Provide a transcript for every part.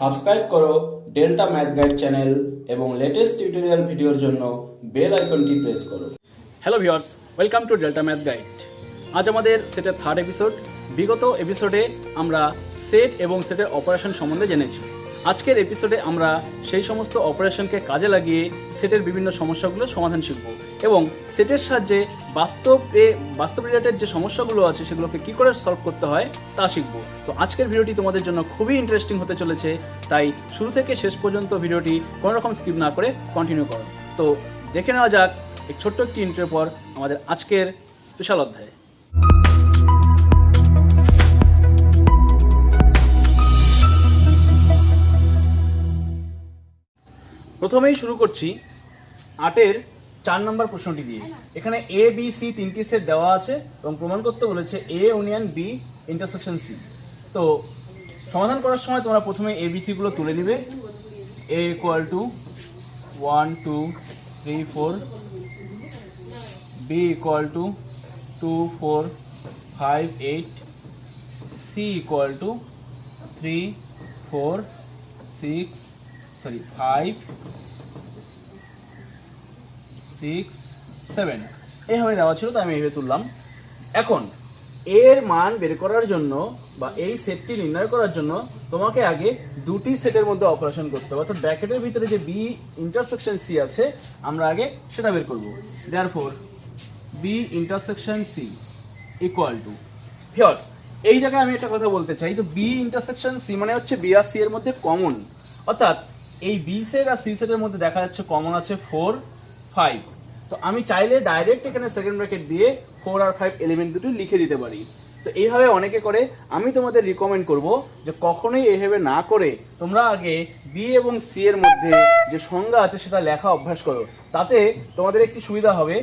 Subscribe করো delta math guide channel এবং latest tutorial ভিডিওর জন্য বেল আইকনটি প্রেস করো। Hello viewers, welcome to delta math guide. আজ আমাদের সেটের থার্ড এপিসোড। বিগত এপিসোডে আমরা সেট এবং সেটের অপারেশন সম্বন্ধে জেনেছি। আজকের এপিসোডে আমরা সেই সমস্ত অপারেশনকে কাজে লাগিয়ে সেটের বিভিন্ন সমস্যাগুলোর সমাধান শিখব এবং সেটের সাহায্যে বাস্তব রিলেটেড যে সমস্যাগুলো আছে সেগুলোকে কী করে সলভ করতে হয় তা শিখব। তো আজকের ভিডিওটি তোমাদের জন্য খুবই ইন্টারেস্টিং হতে চলেছে, তাই শুরু থেকে শেষ পর্যন্ত ভিডিওটি কোনো রকম স্কিপ না করে কন্টিনিউ করো। তো দেখে নেওয়া যাক এক ছোট্ট একটি ইন্ট্রোর পর আমাদের আজকের স্পেশাল অধ্যায়। প্রথমেই শুরু করছি 8-এর 4 নম্বর প্রশ্নটি দিয়ে। এখানে এ বি সি তিনটি সেট দেওয়া আছে এবং প্রমাণ করতে বলেছে A union B intersection C. তো সমাধান করার সময় তোমরা প্রথমে এ বি সিগুলো তুলে নিবে। A equal to 1 2 3 4, B equal to 2 4 5 8, C equal to 3 4 6 5 6 7 এইভাবে দেওয়া ছিল, তাই আমি এইভাবে তুললাম। এখন এর মান বের করার জন্য বা এই সেটটি নির্ণয় করার জন্য তোমাকে আগে দুটি সেটের মধ্যে অপারেশন করতে হবে, অর্থাৎ ব্র্যাকেটের ভিতরে যে বি ইন্টারসেকশন সি আছে আমরা আগে সেটা বের করব। Therefore B intersection C equal to, viewers এই জায়গায় আমি একটা কথা বলতে চাই। তো বি ইন্টারসেকশন সি মানে হচ্ছে বি আর সি এর মধ্যে কমন, অর্থাৎ এই বি সেট আর সি সেটের মধ্যে দেখা যাচ্ছে কমন আছে 4 5। তো আমি চাইলে ডাইরেক্ট এখানে সেকেন্ড ব্র্যাকেট দিয়ে 4 আর 5 এলিমেন্ট দুটো লিখে দিতে পারি। তো এইভাবে অনেকে করে, আমি তোমাদের রিকমেন্ড করব যে কখনোই এইভাবে না করে তোমরা আগে বি এবং সি এর মধ্যে যে সংজ্ঞা আছে সেটা লেখা অভ্যাস করো। তাতে তোমাদের একটি সুবিধা হবে।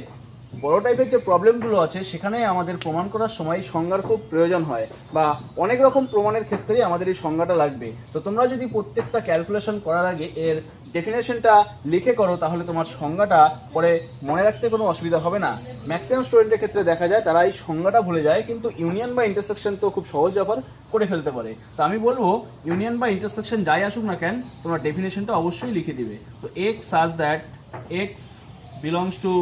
বড় টাইপের যে প্রবলেমগুলো আছে সেখানে আমাদের প্রমাণ করার সময় সংজ্ঞার খুব প্রয়োজন হয়, বা অনেক রকম প্রমাণের ক্ষেত্রেই আমাদের এই সংজ্ঞাটা লাগবে। তো তোমরা যদি প্রত্যেকটা ক্যালকুলেশন করার আগে এর ডেফিনেশনটা লিখে করো তাহলে তোমার সংজ্ঞাটা পরে মনে রাখতে কোনো অসুবিধা হবে না। ম্যাক্সিমাম স্টুডেন্টের ক্ষেত্রে দেখা যায় তারা এই সংজ্ঞাটা ভুলে যায়, কিন্তু ইউনিয়ন বা ইন্টারসেকশন তো খুব সহজ ব্যাপার, করে ফেলতে পারে। তো আমি বলবো ইউনিয়ন বা ইন্টারসেকশন যাই আসুক না কেন তোমরা ডেফিনেশনটা অবশ্যই লিখে দিবে। তো x such that x belongs to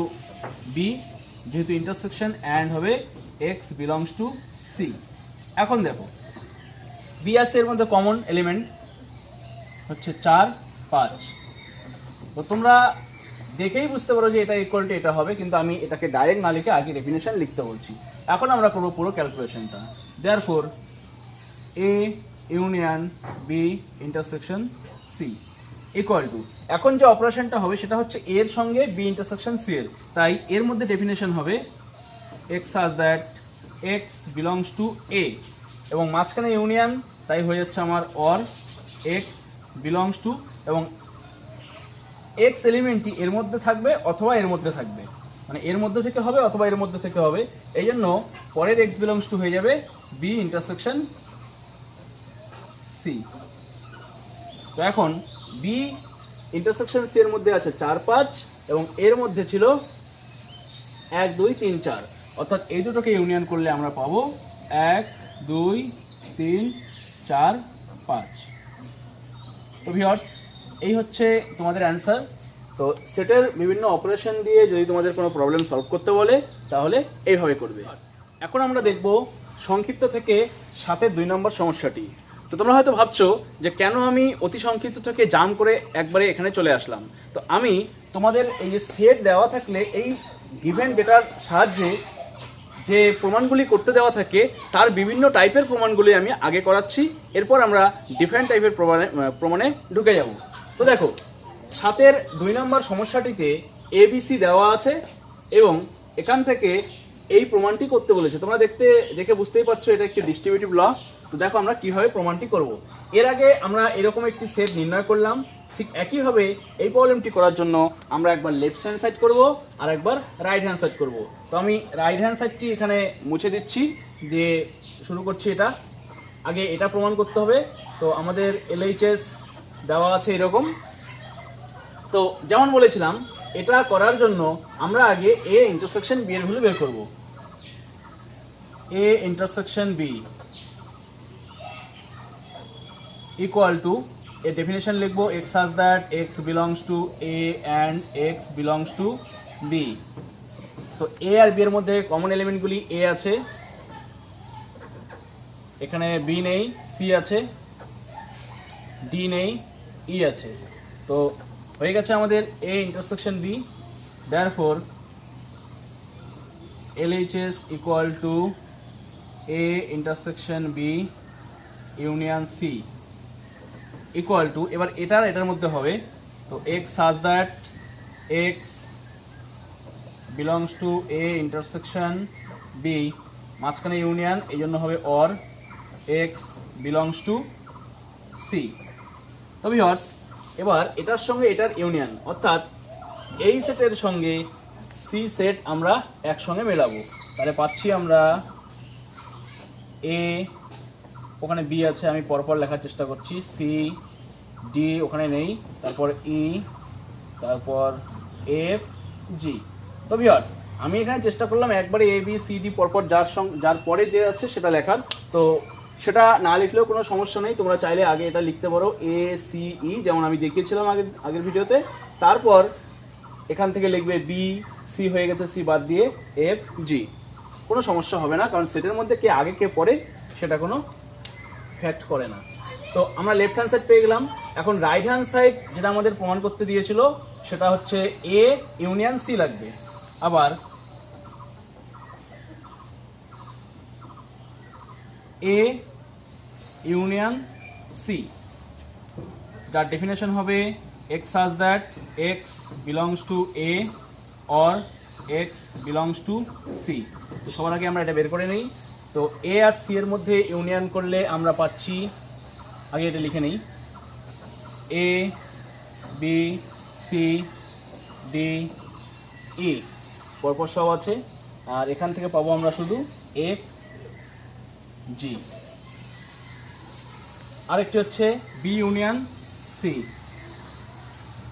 B, যেহেতু ইন্টারসেকশন, অ্যান্ড হবে এক্স বিলংস টু সি। এখন দেখো বি আর সি এর মধ্যে কমন এলিমেন্ট হচ্ছে 4 5। তো তোমরা দেখেই বুঝতে পারো যে এটা ইকুয়াল টু এটা হবে, কিন্তু আমি এটাকে ডাইরেক্ট না লিখে আগে ডেফিনেশন লিখতে বলছি। এখন আমরা করবো পুরো ক্যালকুলেশনটা। Therefore A union B intersection C equal to, এখন যে অপারেশনটা হবে সেটা হচ্ছে এর সঙ্গে বি ইন্টারসেকশন সি এর, তাই এর মধ্যে ডেফিনেশন হবে x such that x belongs to A, এবং মাঝখানে ইউনিয়ন, তাই হয়ে যাচ্ছে আমার অর এক্স বিলংস টু, এবং এক্স এলিমেন্টটি এর মধ্যে থাকবে অথবা এর মধ্যে থাকবে, মানে এর মধ্যে থেকে হবে অথবা এর মধ্যে থেকে হবে। এই জন্য পরের এক্স বিলংস টু হয়ে যাবে বি ইন্টারসেকশন সি। তো এখন বি ইন্টারসেকশন সি এর মধ্যে আছে 4 5 এবং এর মধ্যে ছিল 1 2 3 4, অর্থাৎ এই দুটোকে ইউনিয়ন করলে আমরা পাবো 1 2 3 4 5। তো ভিউয়ার্স এই হচ্ছে তোমাদের অ্যান্সার। তো সেটের বিভিন্ন অপারেশন দিয়ে যদি তোমাদের কোনো প্রবলেম সলভ করতে বলে তাহলে এইভাবে করবে। এখন আমরা দেখব সংক্ষিপ্ত থেকে 7-এর 2 নম্বর সমস্যাটি। তো তোমরা হয়তো ভাবছো যে কেন আমি অতি সংক্ষিপ্ত থেকে জাম করে একবারে এখানে চলে আসলাম। তো আমি তোমাদের এই যে সেট দেওয়া থাকলে এই গিভেন ডেটার সাহায্যে যে প্রমাণগুলি করতে দেওয়া থাকে তার বিভিন্ন টাইপের প্রমাণগুলি আমি আগে করাচ্ছি, এরপর আমরা ডিফারেন্ট টাইপের প্রমাণে ঢুকে যাব। তো দেখো 7-এর 2 নম্বর সমস্যাটিতে এবিসি দেওয়া আছে এবং এখান থেকে এই প্রমাণটি করতে বলেছে। তোমরা দেখে বুঝতেই পারছো এটা একটি ডিস্ট্রিবিউটিভ ল। তো দেখো আমরা কিভাবে প্রমাণটি করব। এর আগে আমরা এরকম একটি সেট নির্ণয় করলাম, ঠিক একইভাবে এই প্রবলেমটি করার জন্য আমরা একবার লেফট হ্যান্ড সাইড করব আর একবার রাইট হ্যান্ড সাইড করব। তো আমি রাইট হ্যান্ড সাইডটি এখানে মুছে দিচ্ছি, দিয়ে শুরু করছি। এটা আগে এটা প্রমাণ করতে হবে। তো আমাদের এলএইচএস দেওয়া আছে এরকম। তো যেমন বলেছিলাম এটা করার জন্য আমরা আগে এ ইন্টারসেকশন বি এর ভ্যালু বের করব। A intersection B equal to এর ডেফিনেশন লিখবো x such that x belongs to a and x belongs to b। তো a আর b এর মধ্যে কমন এলিমেন্টগুলি a আছে, এখানে b নেই, c আছে, d নেই, e আছে। তো হয়ে গেছে আমাদের a intersection b। therefore LHS equal to a intersection b union c equal to, এবার এটার মধ্যে হবে, তো x such that x belongs to a intersection b, মাঝখানে ইউনিয়ন, এই জন্য হবে or x belongs to c। তো ভিউয়ার্স, এবার এটার সঙ্গে এটার ইউনিয়ন, অর্থাৎ এই সেটের সঙ্গে সি সেট আমরা একসঙ্গে মেলাবো, তাহলে পাচ্ছি আমরা এ, ওখানে বি আছে, আমি পরপর লেখার চেষ্টা করছি, সি, ডি ওখানে নেই, তারপর ই, তারপর এফ, জি। তো ভিউয়ার্স, আমি এখানে চেষ্টা করলাম একবারে এ বি সি ডি পরপর যার পরে যে আছে সেটা লেখার। তো সেটা না লিখলেও কোনো সমস্যা নেই, তোমরা চাইলে আগে এটা লিখতে পারো এ সি ই, যেমন আমি দেখিয়েছিলাম আগের ভিডিওতে। তারপর এখান থেকে লিখবে বি, সি হয়ে গেছে, সি বাদ দিয়ে এফ, জি। কোনো সমস্যা হবে না, কারণ সেটের মধ্যে কে আগে কে পরে সেটা কোনো ফ্যাক্ট করে না। তো আমরা লেফট হ্যান্ড সাইড পেয়ে গেলাম। এখন রাইট হ্যান্ড সাইড যেটা আমাদের প্রমাণ করতে দিয়েছিল সেটা হচ্ছে এ ইউনিয়ন সি লাগবে। আবার এ ইউনিয়ন সি, যার ডেফিনেশন হবে x such that x belongs to a or x belongs to c। তো সবার আগে আমরা এটা বের করে নিই। তো a আর c এর মধ্যে ইউনিয়ন করলে আমরা পাচ্ছি, আগে এটা লিখে নিই, a b c d e পরপর সব আছে, আর এখান থেকে পাবো আমরা শুধু f g। আরেকটি হচ্ছে b ইউনিয়ন c,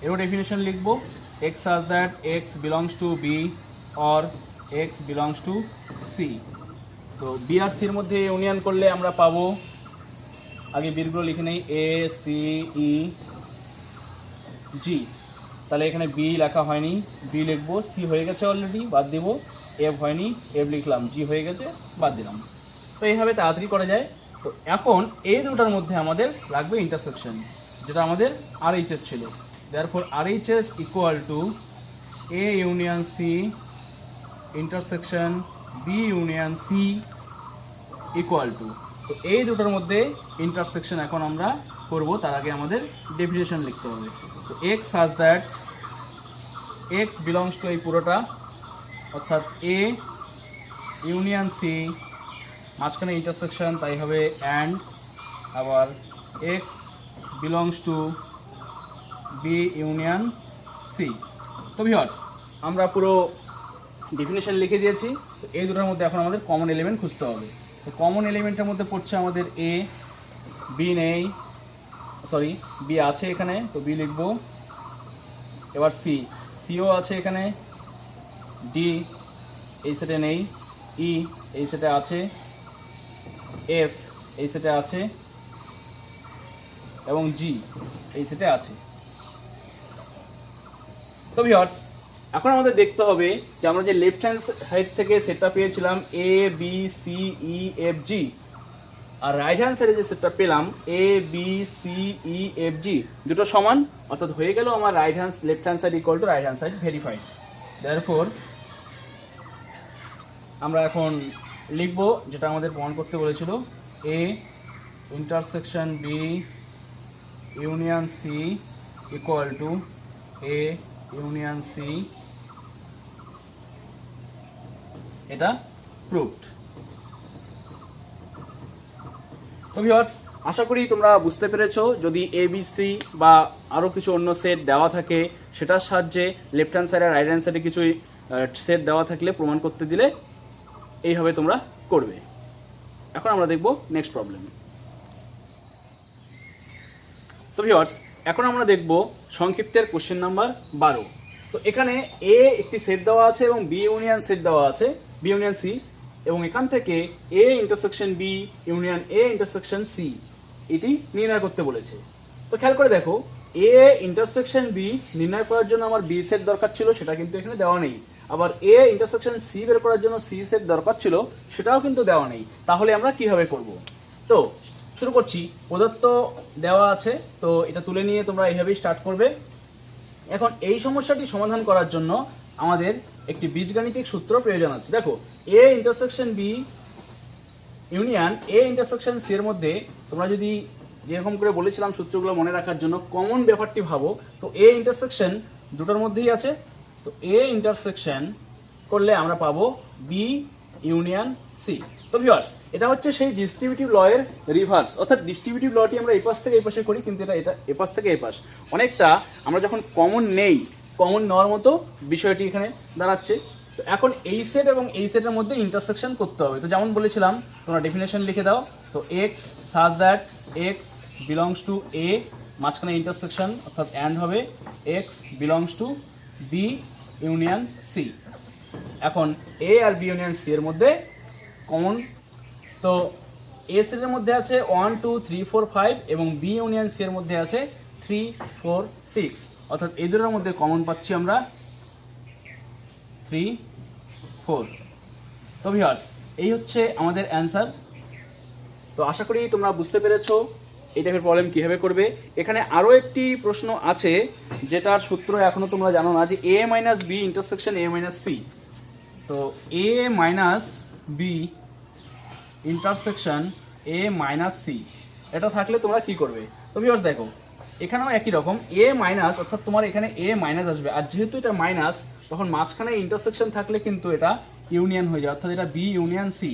এরও ডেফিনেশন লিখবো x such that x belongs to b or x belongs to c। তো বি আর সির মধ্যে ইউনিয়ন করলে আমরা পাবো, আগে বিরগুলো লিখে নেই, এ সি ই জি। তাহলে এখানে বি লেখা হয়নি, বি লিখবো, সি হয়ে গেছে অলরেডি, বাদ দিব, এফ হয়নি, এফ লিখলাম, জি হয়ে গেছে, বাদ দিলাম। তো এইভাবে তাড়াতাড়ি করা যায়। তো এখন এই দুটার মধ্যে আমাদের লাগবে ইন্টারসেকশন, যেটা আমাদের RHS ছিল। therefore RHS equal to A union C intersection B union C equal to, তো এই দুটোর মধ্যে ইন্টারসেকশন এখন আমরা করব, তার আগে আমাদের ডেফিনেশন লিখতে হবে। তো x such that x belongs to এই পুরোটা, অর্থাৎ A ইউনিয়ন C, মাঝখানে ইন্টারসেকশন, তাই হবে অ্যান্ড, আবার x belongs to B union C। তো ভিউয়ার্স, আমরা পুরো ডেফিনেশন লিখে দিয়েছি। তো এই দুটোর মধ্যে এখন আমাদের কমন এলিমেন্ট খুঁজতে হবে। তো কমন এলিমেন্টের মধ্যে পড়ছে আমাদের এ, বি নেই, সরি বি আছে এখানে, তো বি লিখবো। এবার সি, সিও আছে এখানে, ডি এই সেটে নেই, ই এই সেটে আছে, এফ এই সেটে আছে, এবং জি এই সেটে আছে। তো ভিউয়ার্স, এখন আমাদের দেখতে হবে যে আমরা যে লেফট হ্যান্ড সাইড থেকে সেটটা পেয়েছিলাম a B c e f g, আর রাইট হ্যান্ড সাইডে যে সেটটা পেলাম a B c e f g, দুটো সমান, অর্থাৎ হয়ে গেল আমার left hand side equal to right hand side verified. Therefore আমরা এখন লিখবো যেটা আমাদের প্রমাণ করতে বলেছিল, A intersection B union C equal to A union C, এটা প্রুভড। তো ভিউয়ার্স, আশা করি তোমরা বুঝতে পেরেছো। যদি ABC বা আরও কিছু অন্য সেট দেওয়া থাকে, সেটার সাহায্যে লেফট হ্যান্ড সাইড আর রাইট হ্যান্ড সাইডে কিছু সেট দেওয়া থাকলে প্রমাণ করতে দিলে এইভাবে তোমরা করবে। এখন আমরা দেখব নেক্সট প্রবলেম। তো ভিউয়ার্স, এখন আমরা দেখব সংক্ষিপ্তের কোশ্চেন নাম্বার 12। তো এখানে এ একটি সেট দেওয়া আছে এবং বি ইউনিয়ন সেট দেওয়া আছে, বি ইউনিয়ন সি, এবং এখান থেকে A intersection B union A intersection C এটি নির্ণয় করতে বলেছে। তো খেয়াল করে দেখো, এ ইন্টারসেকশন বি নির্ণয় করার জন্য আমার বি সেট দরকার ছিল, সেটা কিন্তু এখানে দেওয়া নেই। আবার এ ইন্টারসেকশন সি বের করার জন্য সি সেট দরকার ছিল, সেটাও কিন্তু দেওয়া নেই। তাহলে আমরা কিভাবে করব? তো শুরু করছি। প্রদত্ত দেওয়া আছে, তো এটা তুলে নিয়ে তোমরা এইভাবেই স্টার্ট করবে। এখন এই সমস্যাটি সমাধান করার জন্য আমাদের একটি বীজগাণিতিক সূত্র প্রয়োজন আছে। দেখো, A intersection B union A intersection C এর মধ্যে তোমরা যদি যেরকম করে বলেছিলাম সূত্রগুলো মনে রাখার জন্য কমন ব্যাপারটি ভাবো, তো এ ইন্টারসেকশন দুটোর মধ্যেই আছে। তো এ ইন্টারসেকশন করলে আমরা পাবো বি ইউনিয়ন সি। তো ভিউয়ার্স, এটা হচ্ছে সেই ডিস্ট্রিবিউটিভ ল এর রিভার্স, অর্থাৎ ডিস্ট্রিবিউটিভ লটি আমরা এই পাশ থেকে এই পাশে করি, কিন্তু এটা এ পাশ থেকে এই পাশ। অনেকটা আমরা যখন কমন নেই, কমন নেওয়ার মতো বিষয়টি এখানে দাঁড়াচ্ছে। তো এখন এই সেট এবং এই সেটের মধ্যে ইন্টারসেকশন করতে হবে। তো যেমন বলেছিলাম, তোমরা ডেফিনেশন লিখে দাও। তো x such that x belongs to A, মাঝখানে ইন্টারসেকশন অর্থাৎ অ্যান্ড হবে, x belongs to B union C. এখন এ আর বি ইউনিয়ন সি এর মধ্যে কমন, তো এ সেটের মধ্যে আছে 1 2 3 4 5 এবং বি ইউনিয়ন সি এর মধ্যে আছে 3 4 6, অর্থাৎ এই দুটোর মধ্যে কমন পাচ্ছি আমরা 3 4। তো ভিউয়ার্স, এই হচ্ছে আমাদের অ্যান্সার। তো আশা করি তোমরা বুঝতে পেরেছো এই টাইপের প্রবলেম কীভাবে করবে। এখানে আরও একটি প্রশ্ন আছে যেটার সূত্র এখনও তোমরা জানো না, যে A minus B intersection A minus C. তো A minus B intersection A minus C, এটা থাকলে তোমরা কি করবে? তো ভিউয়ার্স দেখো, এখানেও একই রকম, এ মাইনাস অর্থাৎ তোমার এখানে এ মাইনাস আসবে, আর যেহেতু এটা মাইনাস তখন মাঝখানে ইন্টারসেকশন থাকলে কিন্তু এটা ইউনিয়ন হয়ে যায়, অর্থাৎ এটা বি ইউনিয়ন সি।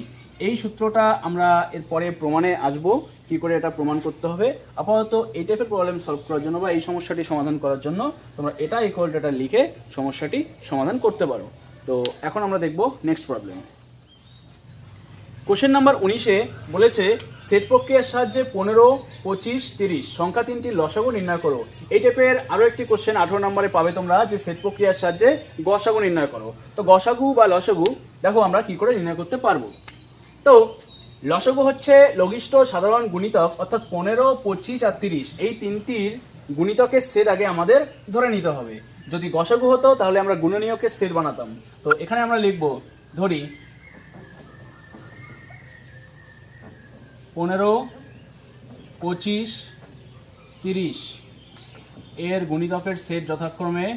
এই সূত্রটা আমরা এরপরে প্রমাণে আসবো, কি করে এটা প্রমাণ করতে হবে। আপাতত এই টাইপের প্রবলেম সলভ করার জন্য বা এই সমস্যাটি সমাধান করার জন্য তোমরা এটা ইকুয়াল টু এটা লিখে সমস্যাটি সমাধান করতে পারো। তো এখন আমরা দেখব নেক্সট প্রবলেম। কোশ্চেন নাম্বার 19-এ বলেছে সেট প্রক্রিয়ার সাহায্যে 15, 25, 30 সংখ্যা তিনটির লসাগু নির্ণয় করো। এই টাইপের আরও একটি কোশ্চেন 18 নম্বরে পাবে তোমরা, যে সেট প্রক্রিয়ার সাহায্যে গসাগু নির্ণয় করো। তো গসাগু বা লসাগু দেখো আমরা কি করে নির্ণয় করতে পারবো। তো লসাগু হচ্ছে লঘিষ্ঠ সাধারণ গুণিতক, অর্থাৎ 15, 25 আর 30 এই তিনটির গুণিতকের সেট আগে আমাদের ধরে নিতে হবে। যদি গসাগু হতো তাহলে আমরা গুণনীয়কের সেট বানাতাম। তো এখানে আমরা লিখবো, ধরি 15, 25, 30 এর গুণিতকের সেট যথাক্রমে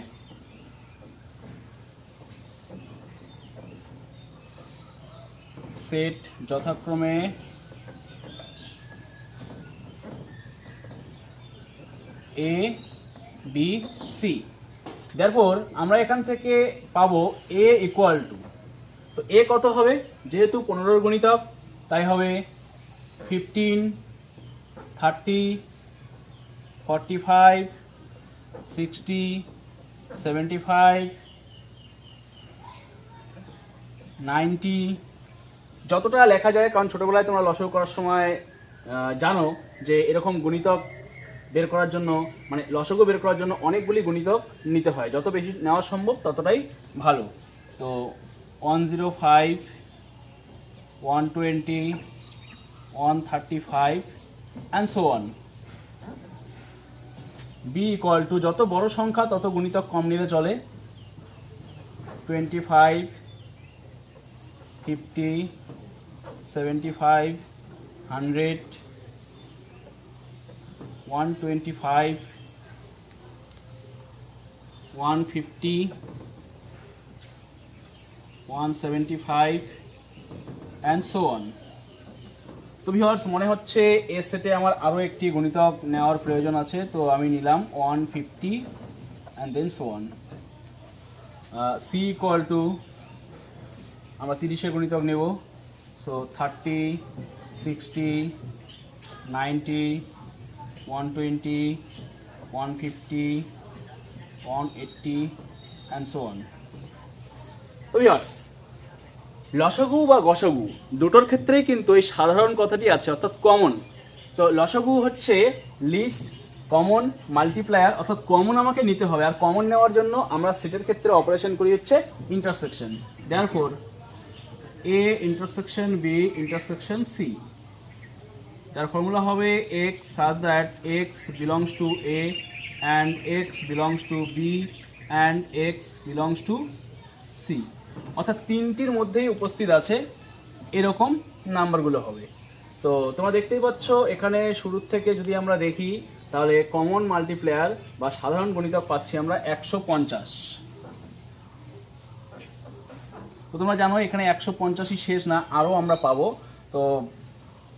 এ বি সি। দেয়ারফর আমরা এখান থেকে পাবো এ ইকুয়াল টু, তো এ কত হবে? যেহেতু 15 গুণিতক তাই হবে 15, 30, 45, 60, 75, 90, যতটা লেখা যায়, কারণ ছোটবেলায় তোমরা লসাগু করার সময় জানো যে এরকম গুণিতক বের করার জন্য, মানে লসাগু বের করার জন্য অনেকগুলি গুণিতক নিতে হয়, যত বেশি নেওয়া সম্ভব ততটাই ভালো। তো 105, 120, 135 and so on. b equal to, যত বড় সংখ্যা তত গুণিতক কম নিলে চলে, 25, 50, 75, 100, 125, 150, 175 and so on. তো ভিউয়ার্স, মনে হচ্ছে এ সেটে আমার আরও একটি গুণিতক নেওয়ার প্রয়োজন আছে, তো আমি নিলাম 150 and then so on. C equal to, আমরা 30-এর গুণিতক নেব, সো 30, 60, 90, 120, 150, 180 অ্যান্ড সো অন। তো ভিউয়ার্স, লসাগু বা গসাগু দুটোর ক্ষেত্রেই কিন্তু এই সাধারণ কথাটি আছে, অর্থাৎ কমন। তো লসাগু হচ্ছে লিস্ট কমন মাল্টিপ্লায়ার, অর্থাৎ কমন আমাকে নিতে হবে, আর কমন নেওয়ার জন্য আমরা সেটের ক্ষেত্রে অপারেশন করি হচ্ছে intersection. Therefore A intersection B intersection C, যার ফর্মুলা হবে x such that x belongs to A and x belongs to B and x belongs to C, অর্থাৎ তিনটির মধ্যেই উপস্থিত আছে এরকম নাম্বারগুলো হবে। তো তোমরা দেখতেই পাচ্ছ এখানে শুরুর থেকে যদি আমরা দেখি তাহলে কমন মাল্টিপ্লেয়ার বা সাধারণ গণিতক পাচ্ছি আমরা 150। তো তোমরা জানো এখানে 150ই শেষ না, আরও আমরা পাবো। তো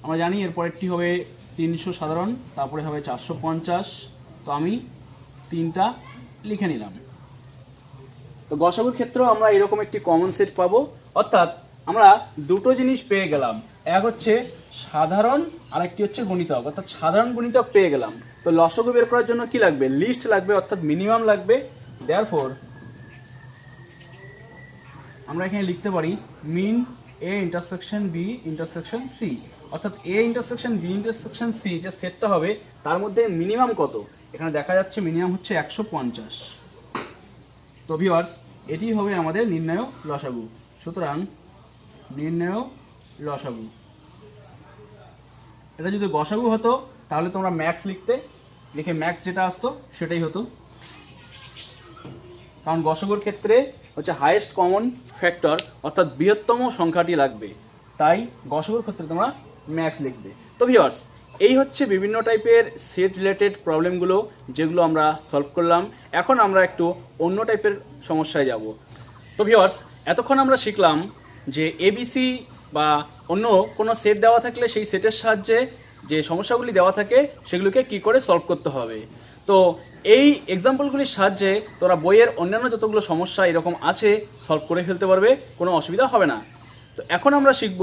আমরা জানি এরপরেরটি হবে 300 সাধারণ, তারপরে হবে 450। তো আমি 3টা লিখে নিলাম। তো গসাগুর ক্ষেত্রেও আমরা এরকম একটি কমন সেট পাবো, অর্থাৎ আমরা দুটো জিনিস পেয়ে গেলাম, এক হচ্ছে সাধারণ আর একটি হচ্ছে গুণিতক, অর্থাৎ সাধারণ গুণিতক পেয়ে গেলাম। তো লসাগু বের করার জন্য কি লাগবে? লিস্ট লাগবে, অর্থাৎ মিনিমাম লাগবে। দেয়ারফর আমরা এখানে লিখতে পারি mean A intersection B intersection C, অর্থাৎ A intersection B intersection C যে সেটটা হবে তার মধ্যে মিনিমাম কত, এখানে দেখা যাচ্ছে মিনিমাম হচ্ছে 150। তো ভিউয়ার্স এটি হবে আমাদের নির্ণয় লসাগু। সুতরাং নির্ণয় লসাগু, এটা যদি গসাগু হতো তাহলে তোমরা ম্যাক্স লিখতে, লিখে ম্যাক্স যেটা আসতো সেটাই হতো, কারণ গসাগুর ক্ষেত্রে হচ্ছে হাইয়েস্ট কমন ফ্যাক্টর অর্থাৎ বৃহত্তম সংখ্যাটি লাগবে, তাই গসাগুর ক্ষেত্রে তোমরা ম্যাক্স লিখবে। তো ভিউয়ার্স এই হচ্ছে বিভিন্ন টাইপের সেট রিলেটেড প্রবলেমগুলো যেগুলো আমরা সলভ করলাম। এখন আমরা একটু অন্য টাইপের সমস্যায় যাব। তো ভিউয়ার্স এতক্ষণ আমরা শিখলাম যে এবিসি বা অন্য কোনো সেট দেওয়া থাকলে সেই সেটের সাহায্যে যে সমস্যাগুলি দেওয়া থাকে সেগুলোকে কি করে সলভ করতে হবে। তো এই এক্সাম্পলগুলির সাহায্যে তোরা বইয়ের অন্যান্য যতগুলো সমস্যা এরকম আছে সলভ করে ফেলতে পারবে, কোনো অসুবিধা হবে না। তো এখন আমরা শিখব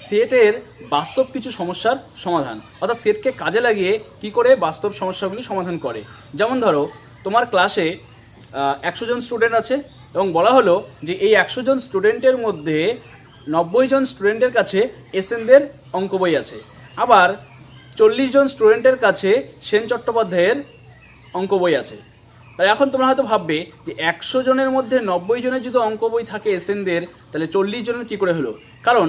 সেটের বাস্তব কিছু সমস্যার সমাধান, অর্থাৎ সেটকে কাজে লাগিয়ে কি করে বাস্তব সমস্যাগুলি সমাধান করে। যেমন ধরো তোমার ক্লাসে 100 জন স্টুডেন্ট আছে এবং বলা হলো যে এই 100 জন স্টুডেন্টের মধ্যে 90 জন স্টুডেন্টের কাছে এসএনদের অঙ্ক বই আছে, আবার 40 জন স্টুডেন্টের কাছে সেন চট্টোপাধ্যায়ের অঙ্ক বই আছে। তাই এখন তোমরা হয়তো ভাববে যে 100 জনের মধ্যে 90 জনের যদি অঙ্ক বই থাকে এসএনদের, তাহলে 40 জনের কী করে হলো? কারণ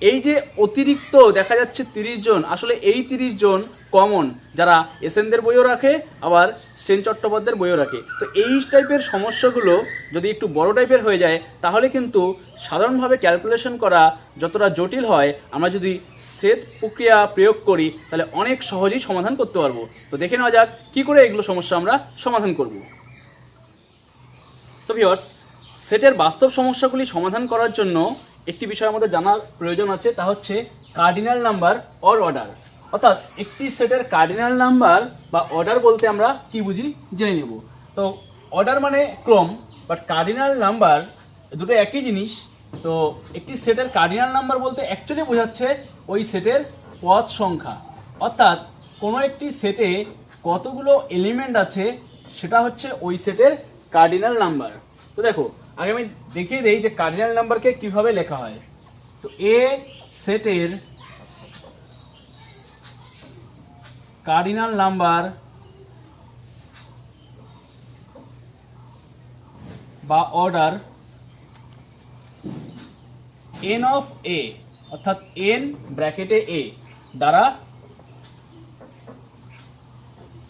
এই যে অতিরিক্ত দেখা যাচ্ছে 30 জন, আসলে এই 30 জন কমন যারা এসএনদের বইও রাখে আবার সেন চট্টোপাধ্যায়ের বইও রাখে। তো এই টাইপের সমস্যাগুলো যদি একটু বড় টাইপের হয়ে যায় তাহলে কিন্তু সাধারণভাবে ক্যালকুলেশন করা যতটা জটিল হয়, আমরা যদি সেট প্রক্রিয়া প্রয়োগ করি তাহলে অনেক সহজেই সমাধান করতে পারবো। তো দেখে নেওয়া যাক কী করে এগুলো সমস্যা আমরা সমাধান করব। তো ভিউয়ার্স সেটের বাস্তব সমস্যাগুলি সমাধান করার জন্য একটি বিষয় আমাদের জানার প্রয়োজন আছে, তা হচ্ছে কার্ডিনাল নাম্বার অর অর্ডার। অর্থাৎ একটি সেটের কার্ডিনাল নাম্বার বা অর্ডার বলতে আমরা কি বুঝি জেনে নেব। তো অর্ডার মানে ক্রম, বাট কার্ডিনাল নাম্বার দুটো একই জিনিস। তো একটি সেটের কার্ডিনাল নাম্বার বলতে অ্যাকচুয়ালি বোঝাচ্ছে ওই সেটের পদ সংখ্যা, অর্থাৎ কোনো একটি সেটে কতগুলো এলিমেন্ট আছে সেটা হচ্ছে ওই সেটের কার্ডিনাল নাম্বার। তো দেখো আগে আমি দেখিয়ে দেই যে কার্ডিনাল নাম্বারকে কিভাবে লেখা হয়। তো এ সেটের কার্ডিনাল নাম্বার বা অর্ডার এন অফ এ, অর্থাৎ এন ব্র্যাকেটে এ দ্বারা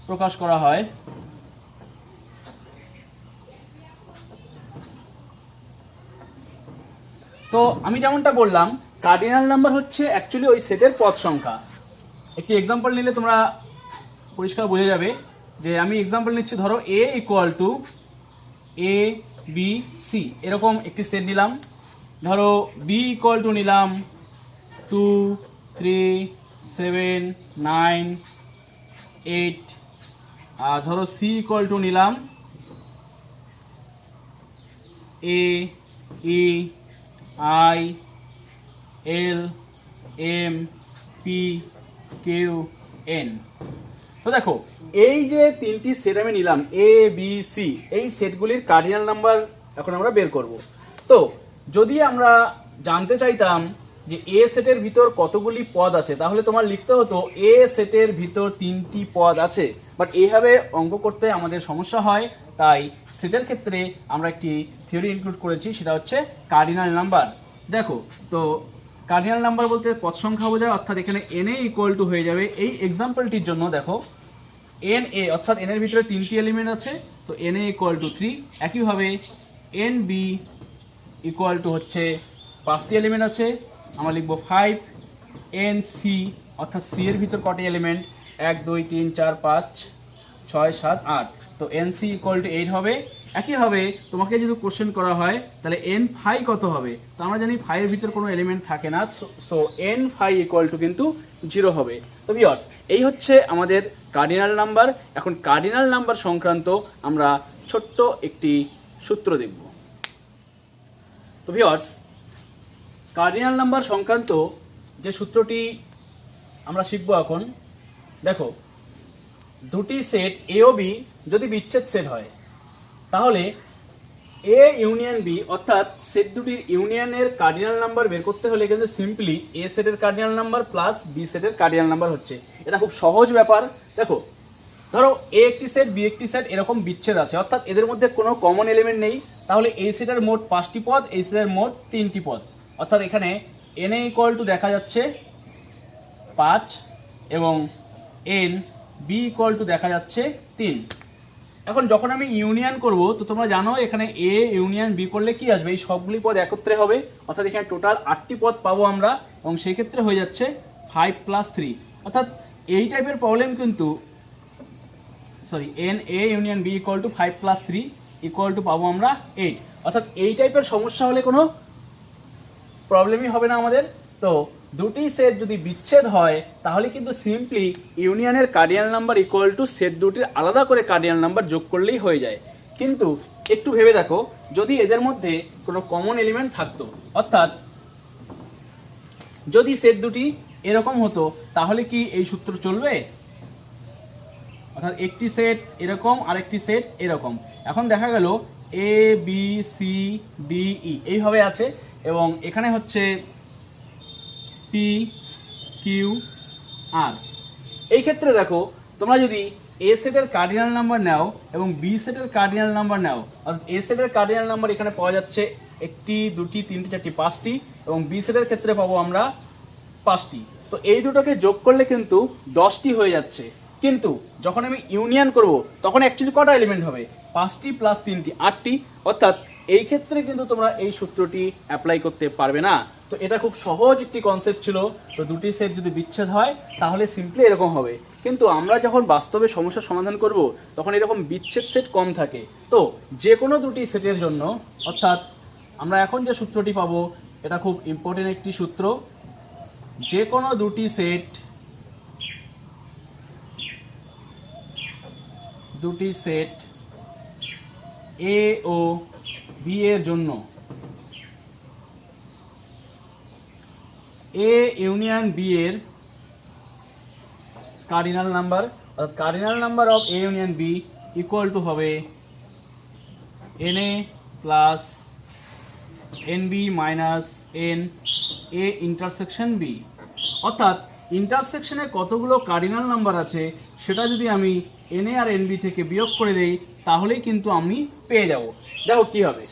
প্রকাশ করা হয়। তো আমি যেমনটা বললাম কার্ডিনাল নাম্বার হচ্ছে অ্যাকচুয়ালি ওই সেটের পদ সংখ্যা। একটি এক্সাম্পল নিলে তোমরা পরিষ্কার বোঝা যাবে। যে আমি এক্সাম্পল নিচ্ছি, ধরো A equal to a B c, এরকম একটি সেট নিলাম। ধরো বি ইকুয়াল টু নিলাম 2 3 7 9 8, আর ধরো সি ইকুয়াল টু নিলাম a e i l m p q n. তো দেখো এই যে তিনটি সেট আমি নিলাম এ বি সি, এই সেটগুলির কার্ডিনাল নাম্বার এখন আমরা বের করব। তো যদি আমরা জানতে চাইতাম যে এ সেটের ভিতর কতগুলি পদ আছে, তাহলে তোমার লিখতে হতো এ সেটের ভিতর 3টি পদ আছে। বাট এইভাবে অঙ্ক করতে আমাদের সমস্যা হয়, তাই সেটের ক্ষেত্রে আমরা একটি থিওরি ইনক্লুড করেছি, সেটা হচ্ছে কার্ডিনাল নাম্বার। দেখো তো কার্ডিনাল নাম্বার বলতে পদ সংখ্যা বোঝায়, অর্থাৎ এখানে এনএ ইকুয়াল টু হয়ে যাবে এই এক্সাম্পলটির জন্য দেখো এন এ অর্থাৎ এন এর ভিতরে 3টি এলিমেন্ট আছে, তো এন এ ইকুয়াল টু 3। একইভাবে এন বি ইকুয়াল টু হচ্ছে 5টি এলিমেন্ট আছে, আমরা লিখবো 5। এন সি অর্থাৎ সি এর ভিতর কটি এলিমেন্ট, 1 2 3 4 5 6 7 8, তো এন সি ইকুয়াল টু 8 হবে। একইভাবে তোমাকে যদি কোশ্চেন করা হয় তাহলে এন ফাই কত হবে, তো আমরা জানি ফাই এর ভিতর কোনো এলিমেন্ট থাকে না, so n phi equal to কিন্তু 0 হবে। তো ভিউয়ার্স, এই হচ্ছে আমাদের কার্ডিনাল নাম্বার। এখন কার্ডিনাল নাম্বার সংক্রান্ত আমরা ছোট্ট একটি সূত্র দেখব। তো ভিউয়ার্স, কার্ডিনাল নাম্বার সংক্রান্ত যে সূত্রটি আমরা শিখবো এখন, দেখো দুটি সেট এ ও বি যদি বিচ্ছেদ সেট হয়, তাহলে এ ইউনিয়ন বি অর্থাৎ সেট দুটির ইউনিয়নের কার্ডিনাল নাম্বার বের করতে হলে কিন্তু সিম্পলি এ সেটের কার্ডিনাল নাম্বার প্লাস বি সেটের কার্ডিনাল নাম্বার হচ্ছে। এটা খুব সহজ ব্যাপার। দেখো ধরো এ একটি সেট বি একটি সেট এরকম বিচ্ছেদ আছে, অর্থাৎ এদের মধ্যে কোনো কমন এলিমেন্ট নেই, তাহলে এই সেটের মোট 5টি পদ, এই সেটের মোট 3টি পদ, অর্থাৎ এখানে এন এ ইকুয়াল টু দেখা যাচ্ছে 5 এবং এন বি ইকুয়াল টু দেখা যাচ্ছে 3। এখন যখন আমি ইউনিয়ন করব, তো তোমরা জানো এখানে এ ইউনিয়ন বি করলে কি আসবে, এই সবগুলি পদ একত্রে হবে, অর্থাৎ এখানে টোটাল 8টি পদ পাবো আমরা, এবং সেই ক্ষেত্রে হয়ে যাচ্ছে 5 + 3। অর্থাৎ এই টাইপের প্রবলেম কিন্তু n A union B equal to 5 + 3 equal to পাবো আমরা 8। অর্থাৎ এই টাইপের সমস্যা হলে কোনো প্রবলেমই হবে না আমাদের। তো দুটি সেট যদি বিচ্ছেদ হয় তাহলে কিন্তু সিম্পলি ইউনিয়নের cardinal number equal to set দুটির আলাদা করে কার্ডিনাল নাম্বার যোগ করলেই হয়ে যায়। কিন্তু একটু ভেবে দেখো, যদি এদের মধ্যে কোনো কমন এলিমেন্ট থাকতো, অর্থাৎ যদি সেট দুটি এরকম হতো, তাহলে কি এই সূত্র চলবে? অর্থাৎ একটি সেট এরকম আরেকটি সেট এরকম। এখন দেখা গেল A B C D E এইভাবে আছে, এবং এখানে হচ্ছে পি কিউ আর। এই ক্ষেত্রে দেখো তোমরা যদি এ সেটের কার্ডিনাল নাম্বার নাও এবং বি সেটের কার্ডিনাল নাম্বার নাও, অর্থাৎ এ সেটের কার্ডিনাল নাম্বার এখানে পাওয়া যাচ্ছে 1টি 2টি 3টি 4টি 5টি, এবং বি সেটের ক্ষেত্রে পাবো আমরা 5টি। তো এই দুটোকে যোগ করলে কিন্তু 10টি হয়ে যাচ্ছে। কিন্তু যখন আমি ইউনিয়ন করব তখন অ্যাকচুয়ালি কটা এলিমেন্ট হবে, 5টি প্লাস 3টি 8টি। অর্থাৎ এই ক্ষেত্রে কিন্তু তোমরা এই সূত্রটি অ্যাপ্লাই করতে পারবে না। তো এটা খুব সহজ একটি কনসেপ্ট ছিল। তো দুটি সেট যদি বিচ্ছেদ হয় তাহলে সিম্পলি এরকম হবে, কিন্তু আমরা যখন বাস্তবে সমস্যার সমাধান করব তখন এরকম বিচ্ছেদ সেট কম থাকে। তো যে কোনো দুটি সেটের জন্য, অর্থাৎ আমরা এখন যে সূত্রটি পাবো এটা খুব ইম্পর্টেন্ট একটি সূত্র, যে কোনো দুটি সেট এ ও বি এর জন্য এ ইউনিয়ন বি এর কার্ডিনাল নাম্বার, অর্থাৎ cardinal number of A union B equal to হবে n A plus n B minus n A intersection B. অর্থাৎ ইন্টারসেকশনে কতগুলো কার্ডিনাল নাম্বার আছে সেটা যদি আমি এন এ আর এন বি থেকে বিয়োগ করে দেই তাহলেই কিন্তু আমি পেয়ে যাব। দেখো কি হবে,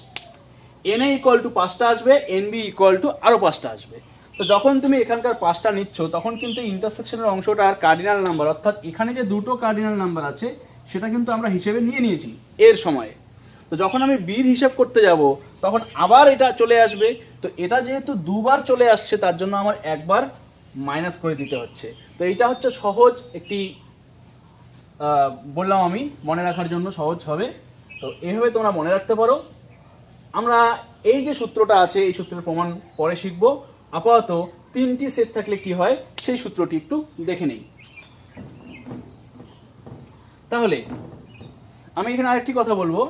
এন এ ইকুয়াল টু 5টা আসবে, এন বি ইকুয়াল টু আরও 5টা আসবে। তো যখন তুমি এখানকার 5টা নিচ্ছ তখন কিন্তু ইন্টারসেকশনের অংশটার কার্ডিনাল নাম্বার, অর্থাৎ এখানে যে দুটো কার্ডিনাল নাম্বার আছে সেটা কিন্তু আমরা হিসেবে নিয়ে নিয়েছি এর সময়। তো যখন আমি বির হিসাব করতে যাব তখন আবার এটা চলে আসবে। তো এটা যেহেতু দুবার চলে আসছে তার জন্য আমার একবার মাইনাস করে দিতে হচ্ছে। তো এইটা হচ্ছে সহজ একটি বললাম আমি মনে রাখার জন্য সহজ হবে। তো এইভাবে তোমরা মনে রাখতে পারো। আমরা এই যে সূত্রটা আছে এই সূত্রের প্রমাণ পরে শিখব। আপাতত 3টি সেট থাকলে কি হয় সেই সূত্রটি একটু দেখে নেই। তাহলে আমি এখানে আরেকটি কথা বলবো,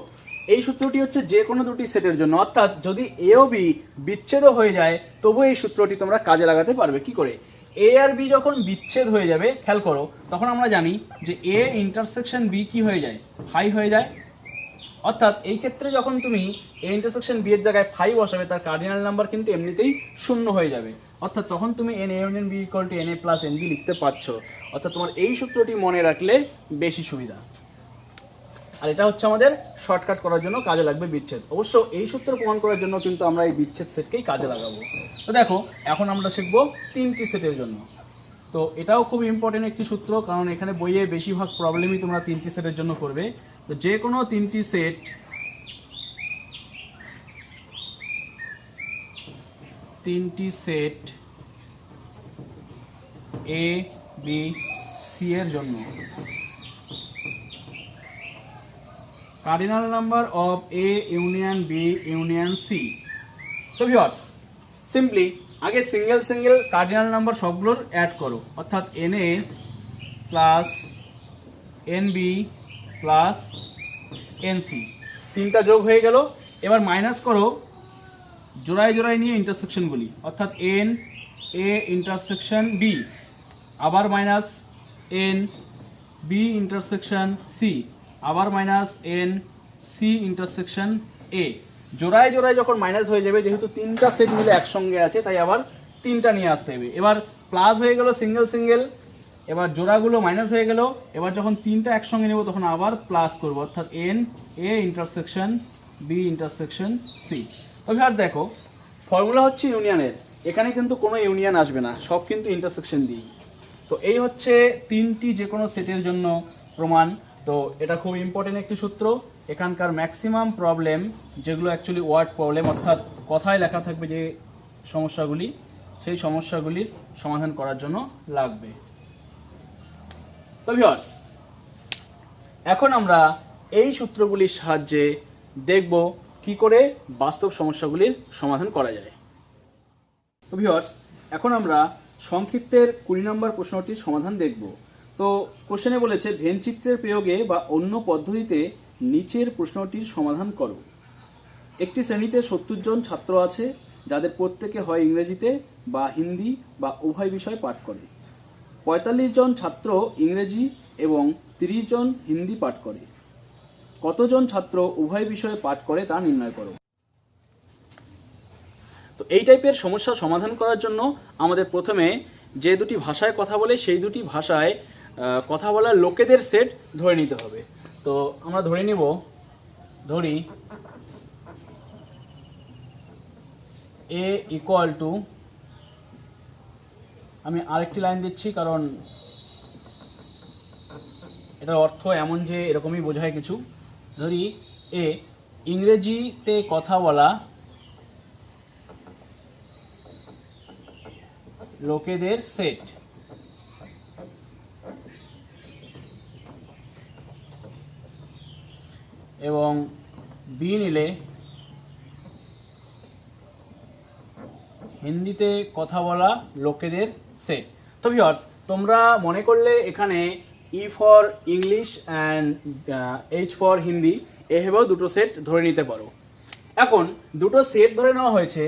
এই সূত্রটি হচ্ছে যে কোনো দুটি সেটের জন্য, অর্থাৎ যদি এ ও বি বিচ্ছেদ হয়ে যায় তবু এই সূত্রটি তোমরা কাজে লাগাতে পারবে। কি করে, এ আর বি যখন বিচ্ছেদ হয়ে যাবে খেয়াল করো, তখন আমরা জানি যে এ ইন্টারসেকশন বি কি হয়ে যায়, ফাই হয়ে যায়। অর্থাৎ এই ক্ষেত্রে যখন তুমি এ ইন্টারসেকশন বি এর জায়গায় ফাই বসাবে তার কার্ডিনাল নাম্বার কিন্তু এমনিতেই 0 হয়ে যাবে। অর্থাৎ তখন তুমি n A union B equal to n A plus n B লিখতে পারছো। অর্থাৎ তোমার এই সূত্রটি মনে রাখলে বেশি সুবিধা। আর এটা হচ্ছে আমাদের শর্টকাট করার জন্য কাজে লাগবে বিচ্ছেদ। অবশ্য এই সূত্র প্রমাণ করার জন্য কিন্তু আমরা এই বিচ্ছেদ সেটকেই কাজে লাগাবো। তো দেখো এখন আমরা শিখবো 3টি সেটের জন্য। তো এটাও খুব ইম্পর্টেন্ট একটি সূত্র, কারণ এখানে বইয়ে বেশিরভাগ প্রবলেমই তোমরা 3টি সেটের জন্য করবে। তো যে কোনো 3টি সেট এ বি সি এর জন্য cardinal number of A union B union C. তো ভিউয়ার্স সিম্পলি আগে সিঙ্গেল সিঙ্গেল কার্ডিনাল নাম্বার সবগুলোর অ্যাড করো, অর্থাৎ n A plus n B plus n C, 3টা যোগ হয়ে গেল। এবার মাইনাস করো জোড়ায় জোড়ায় নিয়ে ইন্টারসেকশনগুলি, অর্থাৎ এন এ ইন্টারসেকশন বি, আবার minus n B intersection C, আবার minus n C intersection A. জোড়ায় জোড়ায় যখন মাইনাস হয়ে যাবে, যেহেতু 3টা সেট মিলে একসঙ্গে আছে তাই আবার 3টা নিয়ে আসতে হবে। এবার প্লাস হয়ে গেল সিঙ্গেল সিঙ্গেল, এবার জোড়াগুলো মাইনাস হয়ে গেল। এবার যখন 3টা একসঙ্গে নেব তখন আবার প্লাস করব, অর্থাৎ n A intersection B intersection C. তো ভিউয়ার্স দেখো ফর্মুলা হচ্ছে ইউনিয়নের, এখানে কিন্তু কোনো ইউনিয়ন আসবে না, সব কিন্তু ইন্টারসেকশন দিই। তো এই হচ্ছে 3টি যে কোনো সেটের জন্য প্রমাণ। তো এটা খুব ইম্পর্টেন্ট একটি সূত্র। এখানকার ম্যাক্সিমাম প্রবলেম যেগুলো অ্যাকচুয়ালি ওয়ার্ড প্রবলেম, অর্থাৎ কথায় লেখা থাকবে যে সমস্যাগুলি, সেই সমস্যাগুলির সমাধান করার জন্য লাগবে। তো ভিউয়ার্স এখন আমরা এই সূত্রগুলির সাহায্যে দেখব কি করে বাস্তব সমস্যাগুলির সমাধান করা যায়। তো ভিউয়ার্স এখন আমরা সংক্ষিপ্তের 20 নম্বর প্রশ্নটির সমাধান দেখব। তো কোশ্চেনে বলেছে ভেনচিত্রের প্রয়োগে বা অন্য পদ্ধতিতে নিচের প্রশ্নটির সমাধান করো। একটি শ্রেণীতে 70 জন ছাত্র আছে, যাদের প্রত্যেকে হয় ইংরেজিতে বা হিন্দি বা উভয় বিষয় পাঠ করে। 45 জন ছাত্র ইংরেজি এবং 30 জন হিন্দি পাঠ করে। কতজন ছাত্র উভয় বিষয়ে পাঠ করে তা নির্ণয় করো। তো এই টাইপের সমস্যা সমাধান করার জন্য আমাদের প্রথমে যে দুটি ভাষায় কথা বলে সেই দুটি ভাষায় কথা বলার লোকেদের সেট ধরে নিতে হবে। তো আমরা ধরি এ ইকুয়াল টু, আমি আরেকটি লাইন দিচ্ছি কারণ এটার অর্থ এমন যে এরকমই বোঝায় কিছু। ধরি এ ইংরেজিতে কথা বলা লোকেদের সেট এবং বি নিলে হিন্দিতে কথা বলা লোকেদের সেট। তো ভিউয়ার্স তোমরা মনে করলে এখানে E for English and H for Hindi এভাবেও দুটো সেট ধরে নিতে পারো। এখন দুটো সেট ধরে নেওয়া হয়েছে,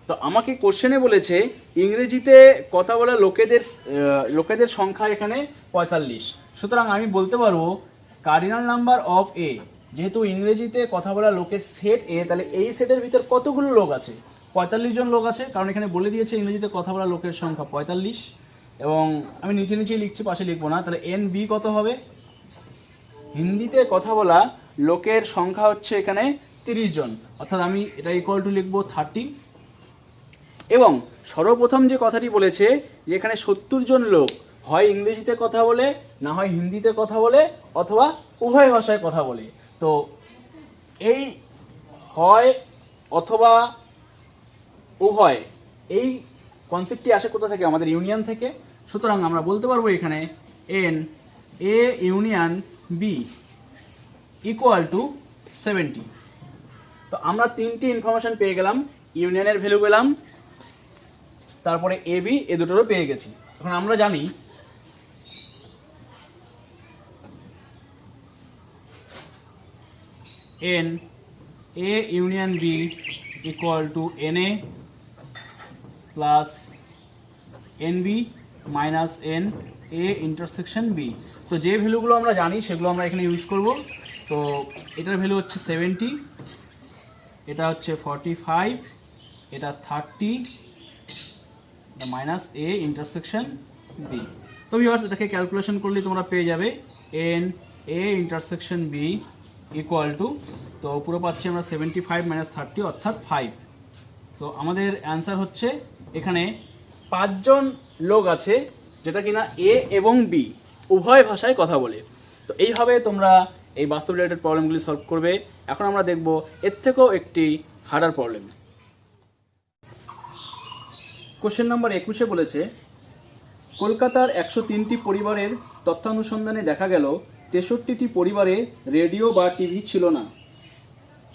তো আমাকে কোশ্চেনে বলেছে ইংরেজিতে কথা বলা লোকেদের সংখ্যা এখানে 45। সুতরাং আমি বলতে পারবো কার্ডিনাল নাম্বার অফ এ, যেহেতু ইংরেজিতে কথা বলা লোকের সেট এ, তাহলে এই সেটের ভিতর কতগুলো লোক আছে? 45 জন লোক আছে, কারণ এখানে বলে দিয়েছে ইংরেজিতে কথা বলা লোকের সংখ্যা 45। এবং আমি নিচে নিচেই লিখছি, পাশে লিখবো না। তাহলে এন বি কত হবে? হিন্দিতে কথা বলা লোকের সংখ্যা হচ্ছে এখানে 30 জন, অর্থাৎ আমি এটা ইকুয়াল টু লিখবো 30। এবং সর্বপ্রথম যে কথাটি বলেছে যে এখানে 70 জন লোক হয় ইংরেজিতে কথা বলে, না হয় হিন্দিতে কথা বলে, অথবা উভয় ভাষায় কথা বলে। তো এই হয় অথবা উভয়, এই কনসেপ্টটি আসে কোথা থেকে? আমাদের ইউনিয়ন থেকে। সুতরাং আমরা বলতে পারবো এখানে n A union B equal to 70। তো আমরা 3টি ইনফরমেশন পেয়ে গেলাম, ইউনিয়নের ভ্যালু পেলাম, তারপরে এ বি এ দুটোরও পেয়ে গেছি। এখন আমরা জানি n A union B equal to n A plus n B minus n A intersection B. তো যে ভ্যালুগুলো আমরা জানি সেগুলো আমরা এখানে ইউজ করব। তো এটার ভ্যালু হচ্ছে 70, এটা হচ্ছে 45, এটা 30, মাইনাস এ ইন্টারসেকশন বি। তো ভিউয়ার্স এটাকে ক্যালকুলেশন করলে তোমরা পেয়ে যাবে n A intersection B equal to, তো পুরো পাচ্ছি আমরা 75 - 30 অর্থাৎ 5। তো আমাদের অ্যান্সার হচ্ছে এখানে 5 জন লোক আছে যেটা কিনা এ এবং বি উভয় ভাষায় কথা বলে। তো এইভাবে তোমরা এই বাস্তব রিলেটেড প্রবলেমগুলি সলভ করবে। এখন আমরা দেখব এর থেকেও একটি হার্ডার প্রবলেম। কোশ্চেন নাম্বার 21-এ বলেছে, কলকাতার 103টি পরিবারের তথ্যানুসন্ধানে দেখা গেল 63টি পরিবারে রেডিও বা টিভি ছিল না।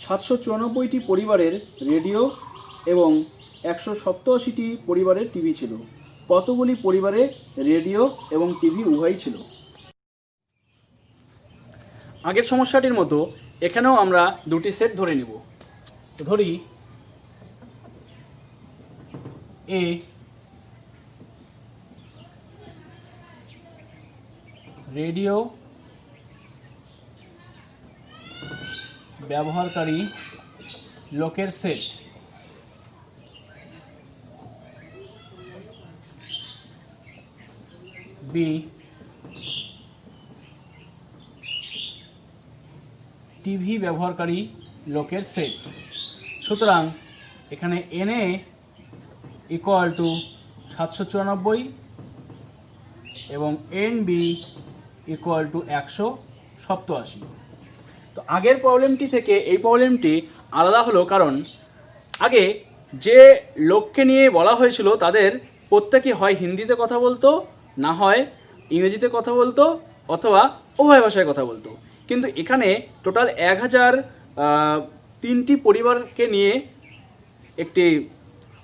794টি পরিবারের রেডিও এবং 187টি পরিবারের টিভি ছিল। কতগুলি পরিবারে রেডিও এবং টিভি উভয়ই ছিল? আগের সমস্যাটির মতো এখানেও আমরা দুটি সেট ধরে নিব। ধরি এ রেডিও ব্যবহারকারী লোকের সেট, বি টিভি ব্যবহারকারী লোকের সেট। সুতরাং এখানে এনএ ইকুয়াল টু 794 এবং এন বি ইকুয়াল টু 187। তো আগের প্রবলেমটি থেকে এই প্রবলেমটি আলাদা হলো, কারণ আগে যে লোককে নিয়ে বলা হয়েছিল তাদের প্রত্যেকে হয় হিন্দিতে কথা বলতো, না হয় ইংরেজিতে কথা বলতো, অথবা উভয় ভাষায় কথা বলতো। কিন্তু এখানে টোটাল 1003টি পরিবারকে নিয়ে একটি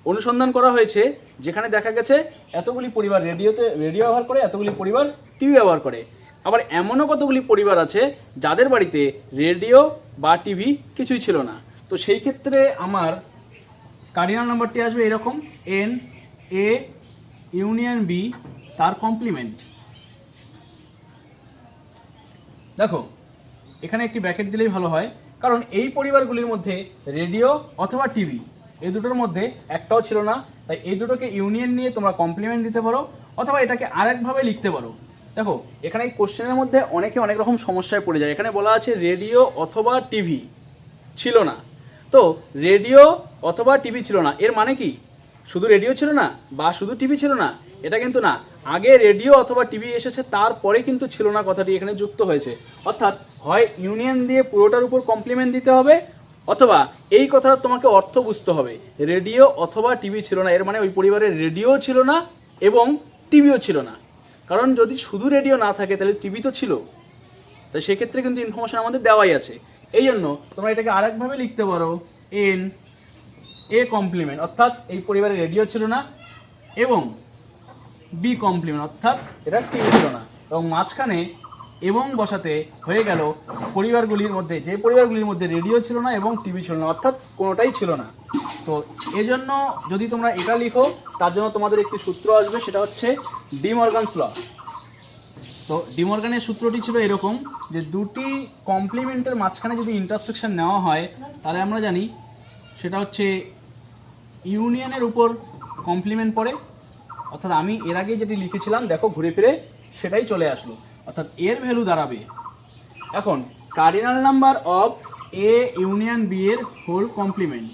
অনুসন্ধান করা হয়েছে, যেখানে দেখা গেছে এতগুলি পরিবার রেডিও ব্যবহার করে, এতগুলি পরিবার টিভি ব্যবহার করে। আবার এমনও কতগুলি পরিবার আছে যাদের বাড়িতে রেডিও বা টিভি কিছুই ছিল না। তো সেই ক্ষেত্রে আমার কার্ডিনাল নাম্বারটি আসবে এরকম, এন এ ইউনিয়ন বি তার কমপ্লিমেন্ট। দেখো এখানে একটি ব্র্যাকেট দিলেই ভালো হয়, কারণ এই পরিবারগুলির মধ্যে রেডিও অথবা টিভি এই দুটোর মধ্যে একটাও ছিল না। তাই এই দুটোকে ইউনিয়ন নিয়ে তোমরা কমপ্লিমেন্ট দিতে পারো, অথবা এটাকে আরেকভাবে লিখতে পারো। দেখো এখানে এই কোশ্চেনের মধ্যে অনেকে অনেক রকম সমস্যায় পড়ে যায়। এখানে বলা আছে রেডিও অথবা টিভি ছিল না। তো রেডিও অথবা টিভি ছিল না এর মানে কি শুধু রেডিও ছিল না বা শুধু টিভি ছিল না? এটা কিন্তু না, আগে রেডিও অথবা টিভি এসেছে, তারপরে কিন্তু ছিল না কথাটি এখানে যুক্ত হয়েছে। অর্থাৎ হয় ইউনিয়ন দিয়ে পুরোটার উপর কমপ্লিমেন্ট দিতে হবে, অথবা এই কথাটা তোমাকে অর্থ বুঝতে হবে, রেডিও অথবা টিভি ছিল না এর মানে ওই পরিবারের রেডিও ছিল না এবং টিভিও ছিল না। কারণ যদি শুধু রেডিও না থাকে তাহলে টিভি তো ছিল, তাই সেক্ষেত্রে কিন্তু ইনফরমেশন আমাদের দেওয়াই আছে। এই জন্য তোমরা এটাকে আরেকভাবে লিখতে পারো, এন এ কমপ্লিমেন্ট অর্থাৎ এই পরিবারে রেডিও ছিল না, এবং বি কমপ্লিমেন্ট অর্থাৎ এটা টিভি ছিল না, এবং মাঝখানে এবং বসাতে হয়ে গেল পরিবারগুলির মধ্যে, যে পরিবারগুলির মধ্যে রেডিও ছিল না এবং টিভি ছিল না, অর্থাৎ কোনোটাই ছিল না। তো এজন্য যদি তোমরা এটা লিখো তার জন্য তোমাদের একটি সূত্র আসবে, সেটা হচ্ছে ডি মর্গানস ল। তো ডি মর্গানের সূত্রটি ছিল এরকম, যে দুটি কমপ্লিমেন্টের মাঝখানে যদি ইন্টারসেকশন নেওয়া হয় তাহলে আমরা জানি সেটা হচ্ছে ইউনিয়নের উপর কমপ্লিমেন্ট পড়ে। অর্থাৎ আমি এর আগে যেটি লিখেছিলাম দেখো ঘুরে ফিরে সেটাই চলে আসলো, অর্থাৎ এর ভ্যালু দাঁড়াবে এখন cardinal number of A union B এর হোল কমপ্লিমেন্ট।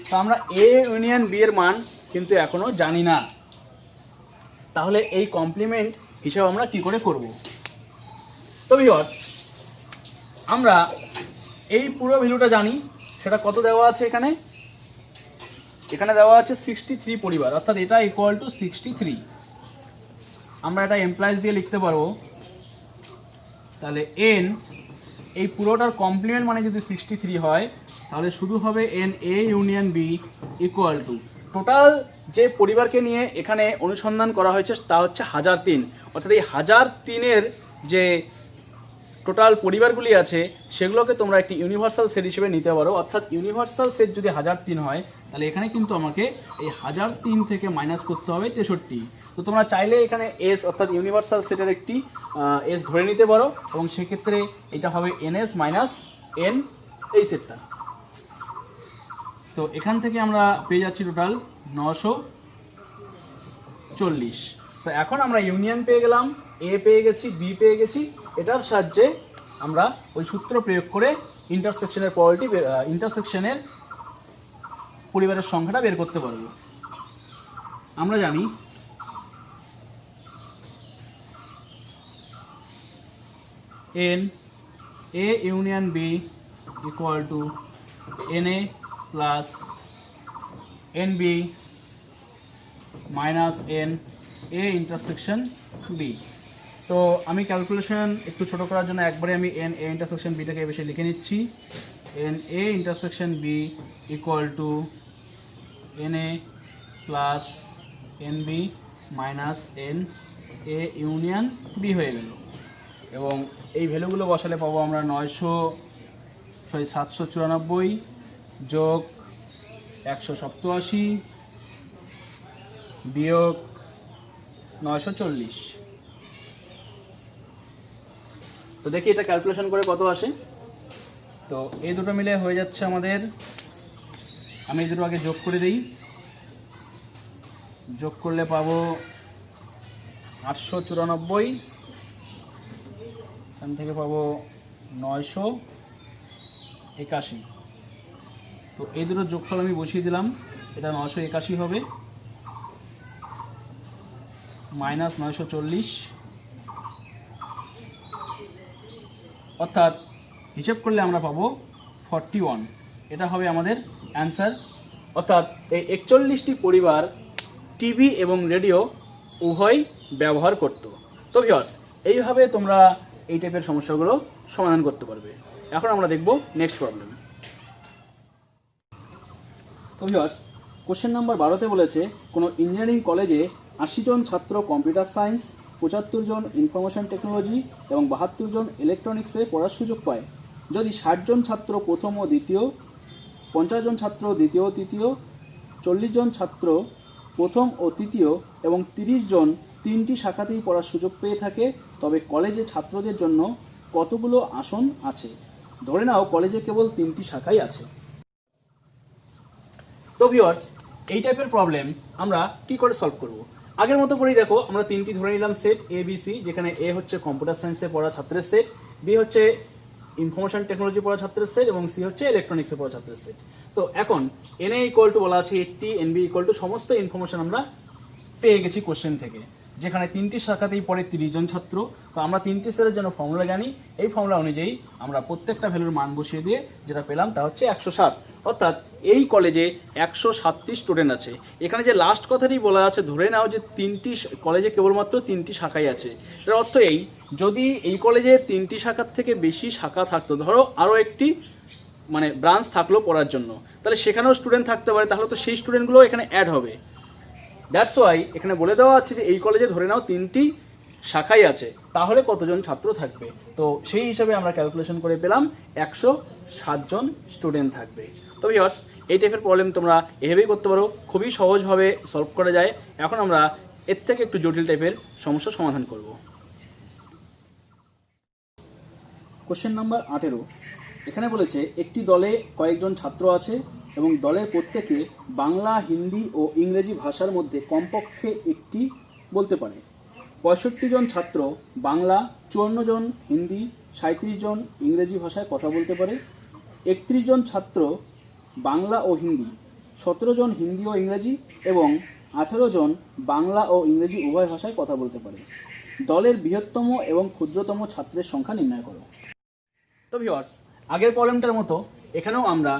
তো আমরা এ ইউনিয়ন বি এর মান কিন্তু এখনো জানি না, তাহলে এই কমপ্লিমেন্ট হিসাব আমরা কি করে করব? তো ভিউয়ার্স, আমরা এই পুরো ভ্যালুটা জানি, সেটা কত দেওয়া আছে এখানে? এখানে দেওয়া আছে 63 পরিবার, অর্থাৎ এটা ইকুয়াল টু 63। আমরা এটা এমপ্লয়েজ দিয়ে লিখতে পারবো, তাহলে এন এই পুরোটার কমপ্লিমেন্ট মানে যদি 63 হয় তাহলে শুধু হবে n A union B equal to total যে পরিবারকে নিয়ে এখানে অনুসন্ধান করা হয়েছে তা হচ্ছে 1003। অর্থাৎ এই 1003-এর যে টোটাল পরিবারগুলি আছে সেগুলোকে তোমরা একটি ইউনিভার্সাল সেট হিসেবে নিতে পারো। অর্থাৎ ইউনিভার্সাল সেট যদি 1003 হয় তাহলে এখানে কিন্তু আমাকে এই 1003 থেকে মাইনাস করতে হবে 63। তো তোমরা চাইলে এখানে এস অর্থাৎ ইউনিভার্সাল সেটের একটি এস ধরে নিতে পারো, এবং সেক্ষেত্রে এটা হবে এনএস মাইনাস এন এই সেটটা। তো এখান থেকে আমরা পেয়ে যাচ্ছি টোটাল 940। তো এখন আমরা ইউনিয়ন পেয়ে গেলাম, এ পেয়ে গেছি, বি পেয়ে গেছি, এটার সাহায্যে আমরা ওই সূত্র প্রয়োগ করে ইন্টারসেকশনের ইন্টারসেকশনের পরিবারের সংখ্যাটা বের করতে পারবো। আমরা জানি n a union b equal to na plus nb minus n a intersection b। তো আমি ক্যালকুলেশন একটু ছোট করার জন্য একবারে আমি n a ইন্টারসেকশন bটাকে বেশি লিখে নিচ্ছি। n a intersection b equal to na plus nb minus n a union b হয়ে গেল। এবং এই ভ্যালুগুলো বসালে পাবো আমরা 794 যোগ 187 বিয়োগ 940। তো দেখি এটা ক্যালকুলেশন করে কত আসে। তো এই দুটো মিলে হয়ে যাচ্ছে আমাদের, আমি এই দুটো আগে যোগ করে দিই। যোগ করলে পাবো 894, এখান থেকে পাবো 981। তো এই দুটো যোগফল আমি বসিয়ে দিলাম, এটা 981 হবে মাইনাস 940, অর্থাৎ হিসেব করলে আমরা পাবো 41। এটা হবে আমাদের অ্যান্সার। অর্থাৎ এই 41টি পরিবার টিভি এবং রেডিও উভয় ব্যবহার করত। তো ভিউয়ার্স, এইভাবে তোমরা এই টাইপের সমস্যাগুলো সমাধান করতে পারবে। এখন আমরা দেখব নেক্সট প্রবলেম। তো ভিউয়ার্স, কোশ্চেন নাম্বার 12তে বলেছে কোনো ইঞ্জিনিয়ারিং কলেজে 80 জন ছাত্র কম্পিউটার সায়েন্স, 75 জন ইনফরমেশন টেকনোলজি এবং 72 জন ইলেকট্রনিক্সে পড়ার সুযোগ পায়। যদি 60 জন ছাত্র প্রথম ও দ্বিতীয়, 50 জন ছাত্র দ্বিতীয় ও তৃতীয়, 40 জন ছাত্র প্রথম ও তৃতীয় এবং 30 জন 3টি শাখাতেই পড়ার সুযোগ পেয়ে থাকে, তবে কলেজে ছাত্রদের জন্য কতগুলো আসন আছে? ধরে নাও কলেজে কেবল 3টি শাখাই আছে। তো ভিউয়ার্স, এই টাইপের প্রবলেম আমরা কি করে সলভ করব? আগের মতো করেই দেখো, আমরা 3টি ধরে নিলাম সেট এ বি সি, যেখানে এ হচ্ছে কম্পিউটার সায়েন্সে পড়া ছাত্রের সেট, বি হচ্ছে ইনফরমেশন টেকনোলজি পড়া ছাত্রের সেট এবং সি হচ্ছে ইলেকট্রনিক্সে পড়া ছাত্রের সেট। তো এখন এন এ ইকুয়াল টু বলা আছে 80, এন বি ইকুয়াল টু সমস্ত ইনফরমেশন আমরা পেয়ে গেছি কোশ্চেন থেকে, যেখানে 3টি শাখাতেই পড়ে 30 জন ছাত্র। তো আমরা 3টি সেটের জন্য ফর্মুলা জানি, এই ফর্মুলা অনুযায়ী আমরা প্রত্যেকটা ভ্যালুর মান বসিয়ে দিয়ে যেটা পেলাম তা হচ্ছে 107। অর্থাৎ এই কলেজে 107টি স্টুডেন্ট আছে। এখানে যে লাস্ট কথাটি বলা আছে, ধরে নাও যে কলেজে কেবলমাত্র 3টি শাখাই আছে। এর অর্থ এই, যদি এই কলেজে 3টি শাখার থেকে বেশি শাখা থাকতো, ধরো আরও একটি ব্রাঞ্চ থাকলো পড়ার জন্য, তাহলে সেখানেও স্টুডেন্ট থাকতে পারে, তাহলে তো সেই স্টুডেন্টগুলো এখানে অ্যাড হবে। দ্যাটস ওয়াই এখানে বলে দেওয়া আছে যে এই কলেজে ধরে নাও 3টি শাখাই আছে, তাহলে কতজন ছাত্র থাকবে। তো সেই হিসাবে আমরা ক্যালকুলেশন করে পেলাম 107 জন স্টুডেন্ট থাকবে। তো ভিউয়ার্স, এই টাইপের প্রবলেম তোমরা এভাবেই করতে পারো, খুবই সহজভাবে সলভ করা যায়। এখন আমরা এর থেকে একটু জটিল টাইপের সমস্যা সমাধান করব। কোশ্চেন নাম্বার 18, এখানে বলেছে একটি দলে কয়েকজন ছাত্র আছে এবং দলের প্রত্যেকে বাংলা, হিন্দি ও ইংরেজি ভাষার মধ্যে কমপক্ষে একটি বলতে পারে। 65 জন ছাত্র বাংলা, 54 জন হিন্দি, 37 জন ইংরেজি ভাষায় কথা বলতে পারে। 31 জন ছাত্র বাংলা ও হিন্দি, 17 জন হিন্দি ও ইংরেজি এবং 18 জন বাংলা ও ইংরেজি উভয় ভাষায় কথা বলতে পারে। দলের বৃহত্তম এবং ক্ষুদ্রতম ছাত্রের সংখ্যা নির্ণয় করো। তো ভিউয়ার্স, আগের প্রবলেমটার মতো এখানেও আমরা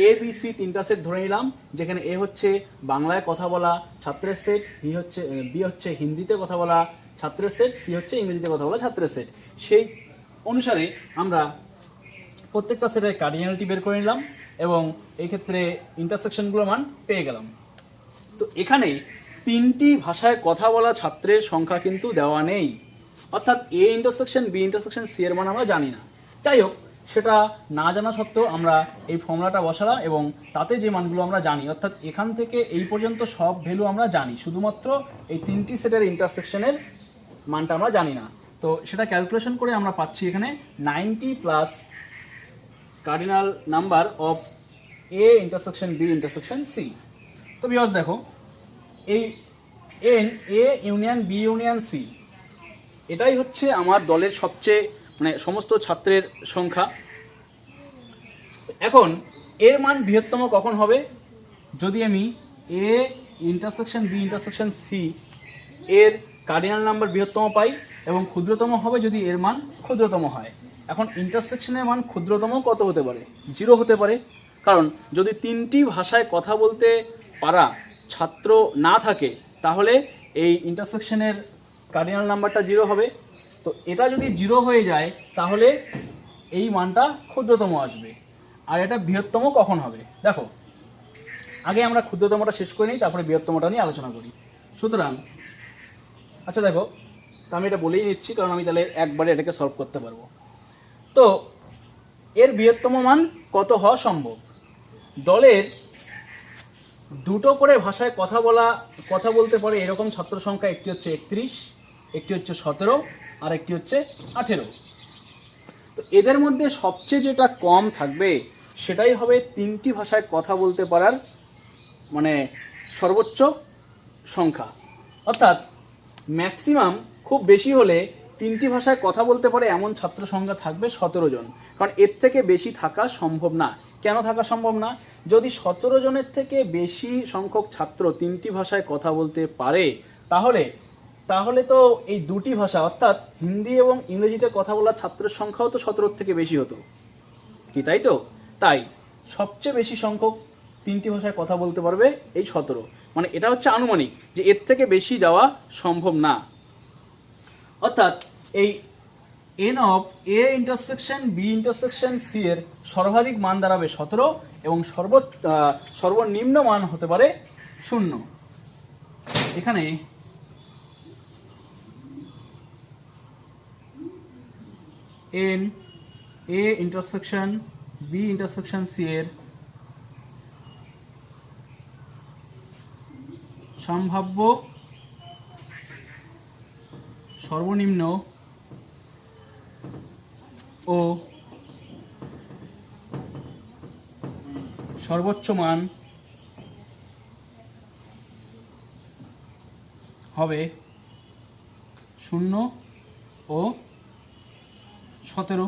এ বি সি 3টা সেট ধরে নিলাম, যেখানে এ হচ্ছে বাংলায় কথা বলা ছাত্রের সেট, বি হচ্ছে হিন্দিতে কথা বলা ছাত্রের সেট, সি হচ্ছে ইংরেজিতে কথা বলা ছাত্রের সেট। সেই অনুসারে আমরা প্রত্যেকটা সেটের কার্ডিনালিটি বের করে নিলাম এবং এই ক্ষেত্রে ইন্টারসেকশনগুলোর মান পেয়ে গেলাম। তো এখানে 3টি ভাষায় কথা বলা ছাত্রের সংখ্যা কিন্তু দেওয়া নেই, অর্থাৎ A intersection B intersection C এর মান আমরা জানি না। যাই হোক, সেটা না জানা সত্ত্বেও আমরা এই ফর্মুলাটা বসালাম এবং তাতে যে মানগুলো আমরা জানি, অর্থাৎ এখান থেকে এই পর্যন্ত সব ভ্যালু আমরা জানি, শুধুমাত্র এই 3টি সেটের ইন্টারসেকশনের মানটা আমরা জানি না। তো সেটা ক্যালকুলেশন করে আমরা পাচ্ছি এখানে 90 plus cardinal number of A intersection B intersection C. তো ভিউয়ার্স দেখো, এই n A union B union C, এটাই হচ্ছে আমার দলের সবচেয়ে মানে সমস্ত ছাত্রের সংখ্যা। এখন এর মান বৃহত্তম কখন হবে? যদি আমি A intersection B intersection C এর কার্ডিনাল নাম্বার বৃহত্তম পাই, এবং ক্ষুদ্রতম হবে যদি এর মান ক্ষুদ্রতম হয়। এখন ইন্টারসেকশনের মান ক্ষুদ্রতম কত হতে পারে? 0 হতে পারে, কারণ যদি 3টি ভাষায় কথা বলতে পারা ছাত্র না থাকে তাহলে এই ইন্টারসেকশনের কার্ডিনাল নাম্বারটা 0 হবে। তো এটা যদি 0 হয়ে যায় তাহলে এই মানটা ক্ষুদ্রতম আসবে। আর এটা বৃহত্তম কখন হবে? দেখো, আগে আমরা ক্ষুদ্রতমটা শেষ করে নিই, তারপরে বৃহত্তমটা নিয়ে আলোচনা করি। সুতরাং আচ্ছা দেখো, তো আমি এটা বলেই নিচ্ছি কারণ আমি তাহলে একবারে এটাকে সলভ করতে পারবো। তো এর বৃহত্তম মান কত হওয়া সম্ভব? দলের দুটো করে ভাষায় কথা বলতে পারে এরকম ছাত্র সংখ্যা, একটি হচ্ছে 31, একটি হচ্ছে 17, আর একটি হচ্ছে 18। তো এদের মধ্যে সবচেয়ে যেটা কম থাকবে সেটাই হবে 3টি ভাষায় কথা বলতে পারার মানে সর্বোচ্চ সংখ্যা। অর্থাৎ ম্যাক্সিমাম খুব বেশি হলে 3টি ভাষায় কথা বলতে পারে এমন ছাত্র সংখ্যা থাকবে 17 জন, কারণ এর থেকে বেশি থাকা সম্ভব না। কেন থাকা সম্ভব না? যদি 17 জনের থেকে বেশি সংখ্যক ছাত্র 3টি ভাষায় কথা বলতে পারে তাহলে তো এই দুটি ভাষা অর্থাৎ হিন্দি এবং ইংরেজিতে কথা বলার ছাত্রের সংখ্যাও তো 17 থেকে বেশি হতো, কি তাই তো? তাই সবচেয়ে বেশি সংখ্যক 3টি ভাষায় কথা বলতে পারবে এই 17, মানে এটা হচ্ছে আনুমানিক যে এর থেকে বেশি যাওয়া সম্ভব না। অর্থাৎ এই n of a intersection b intersection c এর সর্বাধিক মান দাঁড়াবে 17 এবং সর্বনিম্ন মান হতে পারে 0। এখানে n a intersection b intersection c এর সম্ভাব্য সর্বনিম্ন ও সর্বোচ্চ মান হবে 0 ও 17।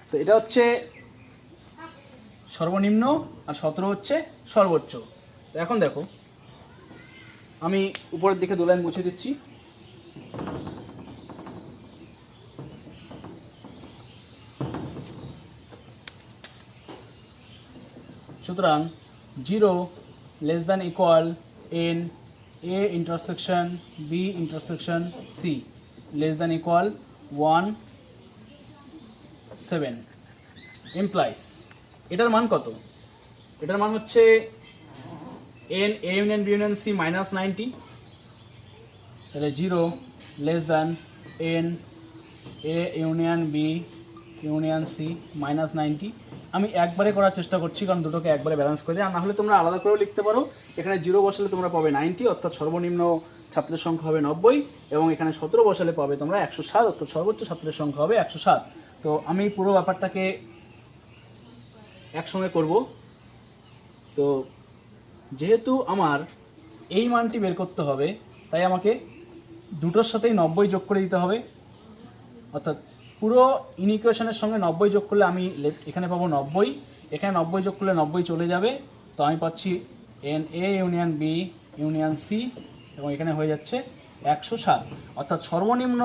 তো এটা হচ্ছে সর্বনিম্ন আর 17 হচ্ছে সর্বোচ্চ। তো এখন দেখো, আমি উপরের দিকে 2 লাইন মুছে দিচ্ছি। সুতরাং 0 less than equal n a intersection b intersection c less than equal 1 7 implies এটার মান কত? এটার মান হচ্ছে n a union b union c minus 90, তাহলে 0 less than n a union b union c minus 90। আমি একবারে করার চেষ্টা করছি কারণ দুটোকে একবারে ব্যালেন্স করে দিই, আর না হলে তোমরা আলাদা করেও লিখতে পারো। এখানে 0 বসালে তোমরা পাবে 90 অর্থাৎ সর্বনিম্ন ছাত্রের সংখ্যা হবে 90, এবং এখানে 17 বসালে পাবে তোমরা 107 অর্থাৎ সর্বোচ্চ ছাত্রের সংখ্যা হবে 107। তো আমি পুরো ব্যাপারটাকে একসঙ্গে করব। তো যেহেতু আমার এই মানটি বের করতে হবে তাই আমাকে দুটোর সাথেই 90 যোগ করে দিতে হবে, অর্থাৎ পুরো ইনইকুয়েশনের সঙ্গে 90 যোগ করলে আমি এখানে পাবো 90, এখানে 90 যোগ করলে 90 চলে যাবে। তো আমি পাচ্ছি n a union b union c, এবং এখানে হয়ে যাচ্ছে 107, অর্থাৎ সর্বনিম্ন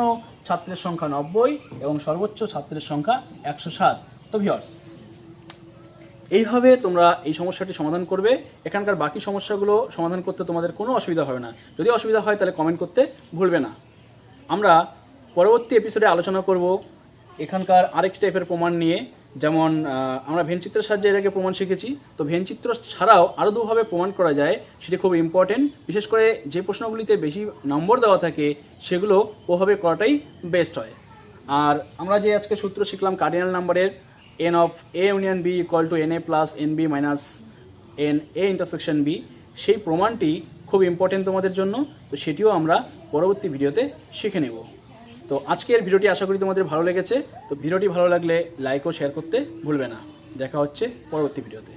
ছাত্রের সংখ্যা 90 এবং সর্বোচ্চ ছাত্রের সংখ্যা 107। তো ভিউয়ার্স, এইভাবে তোমরা এই সমস্যাটি সমাধান করবে। এখানকার বাকি সমস্যাগুলো সমাধান করতে তোমাদের কোনো অসুবিধা হবে না। যদি অসুবিধা হয় তাহলে কমেন্ট করতে ভুলবে না। আমরা পরবর্তী এপিসোডে আলোচনা করব এখানকার আরেকটি টাইপের প্রমাণ নিয়ে, যেমন আমরা ভেনচিত্রের সাহায্যে এর আগে প্রমাণ শিখেছি। তো ভেনচিত্র ছাড়াও আরও দুভাবে প্রমাণ করা যায়, সেটি খুব ইম্পর্টেন্ট। বিশেষ করে যে প্রশ্নগুলিতে বেশি নম্বর দেওয়া থাকে সেগুলো ওভাবে করাটাই বেস্ট হয়। আর আমরা যে আজকে সূত্র শিখলাম কার্ডিনাল নাম্বারের n of a union b equal to na plus nb minus n a intersection b, সেই প্রমাণটি খুব ইম্পর্টেন্ট তোমাদের জন্য। তো সেটিও আমরা পরবর্তী ভিডিওতে শিখে নেব। তো আজকের ভিডিওটি আশা করি তোমাদের ভালো লেগেছে। তো ভিডিওটি ভালো লাগলে লাইক ও শেয়ার করতে ভুলবে না। দেখা হচ্ছে পরবর্তী ভিডিওতে।